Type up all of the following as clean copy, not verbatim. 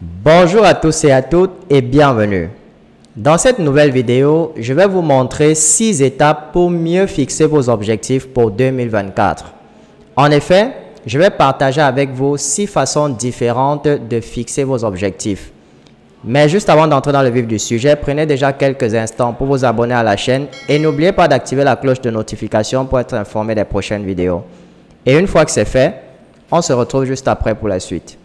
Bonjour à tous et à toutes et bienvenue. Dans cette nouvelle vidéo, je vais vous montrer 6 étapes pour mieux fixer vos objectifs pour 2024. En effet, je vais partager avec vous 6 façons différentes de fixer vos objectifs. Mais juste avant d'entrer dans le vif du sujet, prenez déjà quelques instants pour vous abonner à la chaîne et n'oubliez pas d'activer la cloche de notification pour être informé des prochaines vidéos. Et une fois que c'est fait, on se retrouve juste après pour la suite.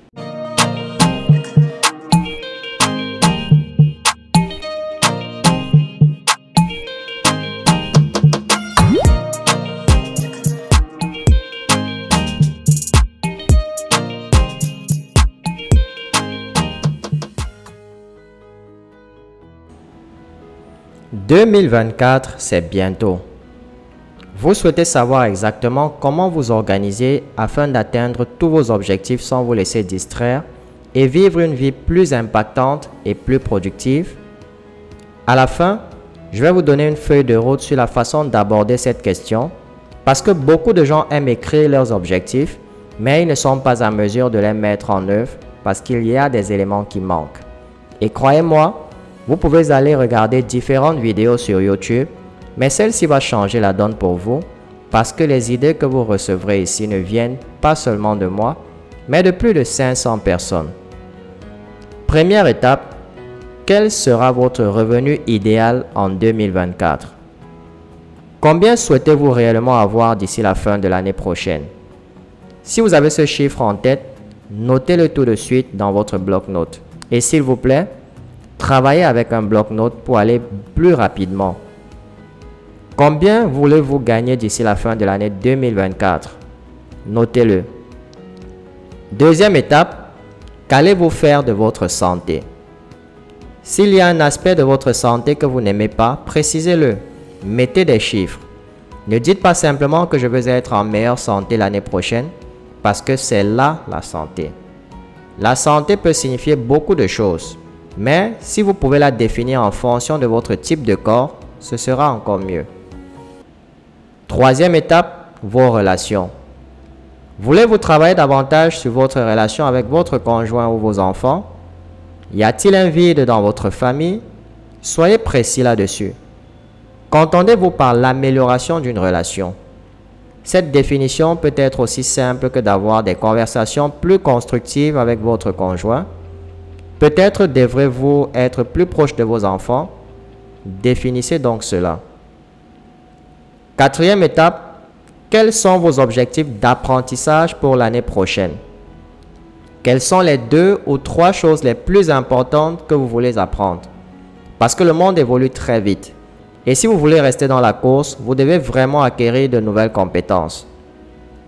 « 2024, c'est bientôt. Vous souhaitez savoir exactement comment vous organiser afin d'atteindre tous vos objectifs sans vous laisser distraire et vivre une vie plus impactante et plus productive? À la fin, je vais vous donner une feuille de route sur la façon d'aborder cette question parce que beaucoup de gens aiment écrire leurs objectifs, mais ils ne sont pas en mesure de les mettre en œuvre parce qu'il y a des éléments qui manquent. Et croyez-moi, vous pouvez aller regarder différentes vidéos sur YouTube, mais celle-ci va changer la donne pour vous parce que les idées que vous recevrez ici ne viennent pas seulement de moi, mais de plus de 500 personnes. Première étape, quel sera votre revenu idéal en 2024? Combien souhaitez-vous réellement avoir d'ici la fin de l'année prochaine? Si vous avez ce chiffre en tête, notez-le tout de suite dans votre bloc-notes. Et s'il vous plaît, travaillez avec un bloc-notes pour aller plus rapidement. Combien voulez-vous gagner d'ici la fin de l'année 2024? Notez-le. Deuxième étape, qu'allez-vous faire de votre santé? S'il y a un aspect de votre santé que vous n'aimez pas, précisez-le. Mettez des chiffres. Ne dites pas simplement que je veux être en meilleure santé l'année prochaine, parce que c'est là la santé. La santé peut signifier beaucoup de choses. Mais si vous pouvez la définir en fonction de votre type de corps, ce sera encore mieux. Troisième étape, vos relations. Voulez-vous travailler davantage sur votre relation avec votre conjoint ou vos enfants? Y a-t-il un vide dans votre famille? Soyez précis là-dessus. Qu'entendez-vous par l'amélioration d'une relation? Cette définition peut être aussi simple que d'avoir des conversations plus constructives avec votre conjoint. Peut-être devrez-vous être plus proche de vos enfants. Définissez donc cela. Quatrième étape, quels sont vos objectifs d'apprentissage pour l'année prochaine? Quelles sont les 2 ou 3 choses les plus importantes que vous voulez apprendre? Parce que le monde évolue très vite. Et si vous voulez rester dans la course, vous devez vraiment acquérir de nouvelles compétences.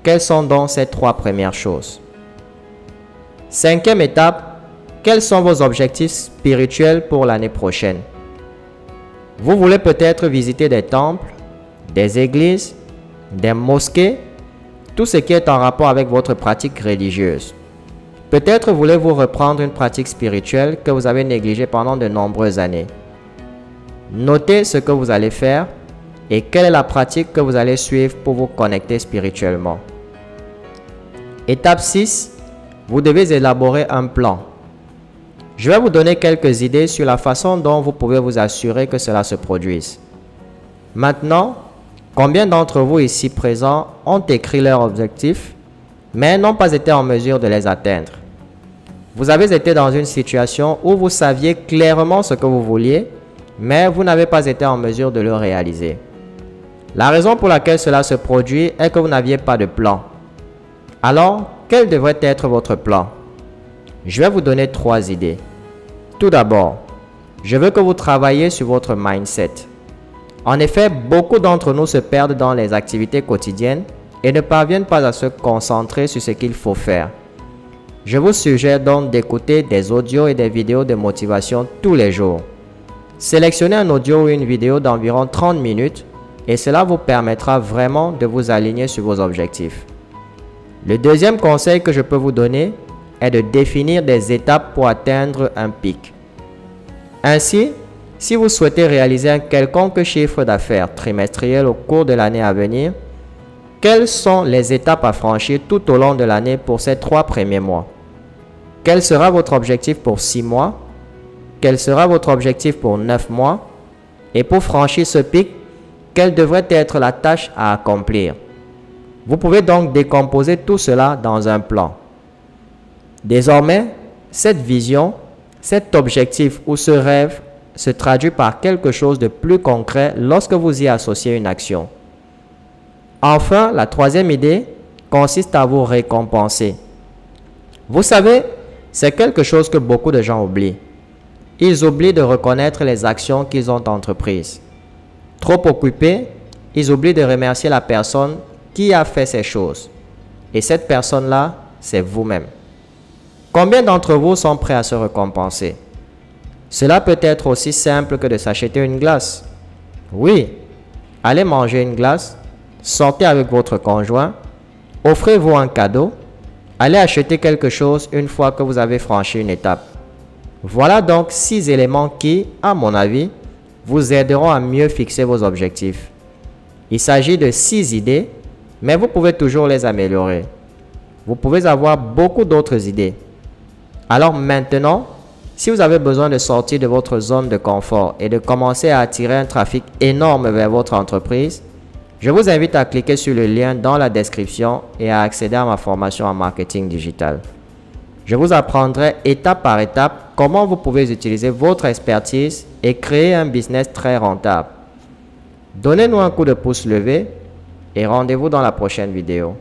Quelles sont donc ces 3 premières choses? Cinquième étape, quels sont vos objectifs spirituels pour l'année prochaine? Vous voulez peut-être visiter des temples, des églises, des mosquées, tout ce qui est en rapport avec votre pratique religieuse. Peut-être voulez-vous reprendre une pratique spirituelle que vous avez négligée pendant de nombreuses années. Notez ce que vous allez faire et quelle est la pratique que vous allez suivre pour vous connecter spirituellement. Étape 6, vous devez élaborer un plan. Je vais vous donner quelques idées sur la façon dont vous pouvez vous assurer que cela se produise. Maintenant, combien d'entre vous ici présents ont écrit leurs objectifs, mais n'ont pas été en mesure de les atteindre? Vous avez été dans une situation où vous saviez clairement ce que vous vouliez, mais vous n'avez pas été en mesure de le réaliser. La raison pour laquelle cela se produit est que vous n'aviez pas de plan. Alors, quel devrait être votre plan? Je vais vous donner 3 idées. Tout d'abord, je veux que vous travailliez sur votre mindset. En effet, beaucoup d'entre nous se perdent dans les activités quotidiennes et ne parviennent pas à se concentrer sur ce qu'il faut faire. Je vous suggère donc d'écouter des audios et des vidéos de motivation tous les jours. Sélectionnez un audio ou une vidéo d'environ 30 minutes et cela vous permettra vraiment de vous aligner sur vos objectifs. Le deuxième conseil que je peux vous donner est de définir des étapes pour atteindre un pic. Ainsi, si vous souhaitez réaliser un quelconque chiffre d'affaires trimestriel au cours de l'année à venir, quelles sont les étapes à franchir tout au long de l'année pour ces 3 premiers mois? Quel sera votre objectif pour 6 mois? Quel sera votre objectif pour 9 mois? Et pour franchir ce pic, quelle devrait être la tâche à accomplir? Vous pouvez donc décomposer tout cela dans un plan. Désormais, cette vision, cet objectif ou ce rêve se traduit par quelque chose de plus concret lorsque vous y associez une action. Enfin, la troisième idée consiste à vous récompenser. Vous savez, c'est quelque chose que beaucoup de gens oublient. Ils oublient de reconnaître les actions qu'ils ont entreprises. Trop occupés, ils oublient de remercier la personne qui a fait ces choses. Et cette personne-là, c'est vous-même. Combien d'entre vous sont prêts à se récompenser? Cela peut être aussi simple que de s'acheter une glace. Oui, allez manger une glace, sortez avec votre conjoint, offrez-vous un cadeau, allez acheter quelque chose une fois que vous avez franchi une étape. Voilà donc 6 éléments qui, à mon avis, vous aideront à mieux fixer vos objectifs. Il s'agit de 6 idées, mais vous pouvez toujours les améliorer. Vous pouvez avoir beaucoup d'autres idées. Alors maintenant, si vous avez besoin de sortir de votre zone de confort et de commencer à attirer un trafic énorme vers votre entreprise, je vous invite à cliquer sur le lien dans la description et à accéder à ma formation en marketing digital. Je vous apprendrai étape par étape comment vous pouvez utiliser votre expertise et créer un business très rentable. Donnez-nous un coup de pouce levé et rendez-vous dans la prochaine vidéo.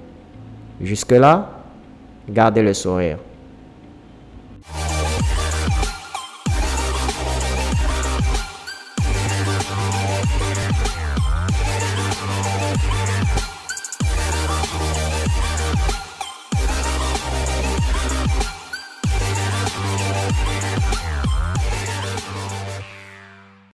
Jusque-là, gardez le sourire.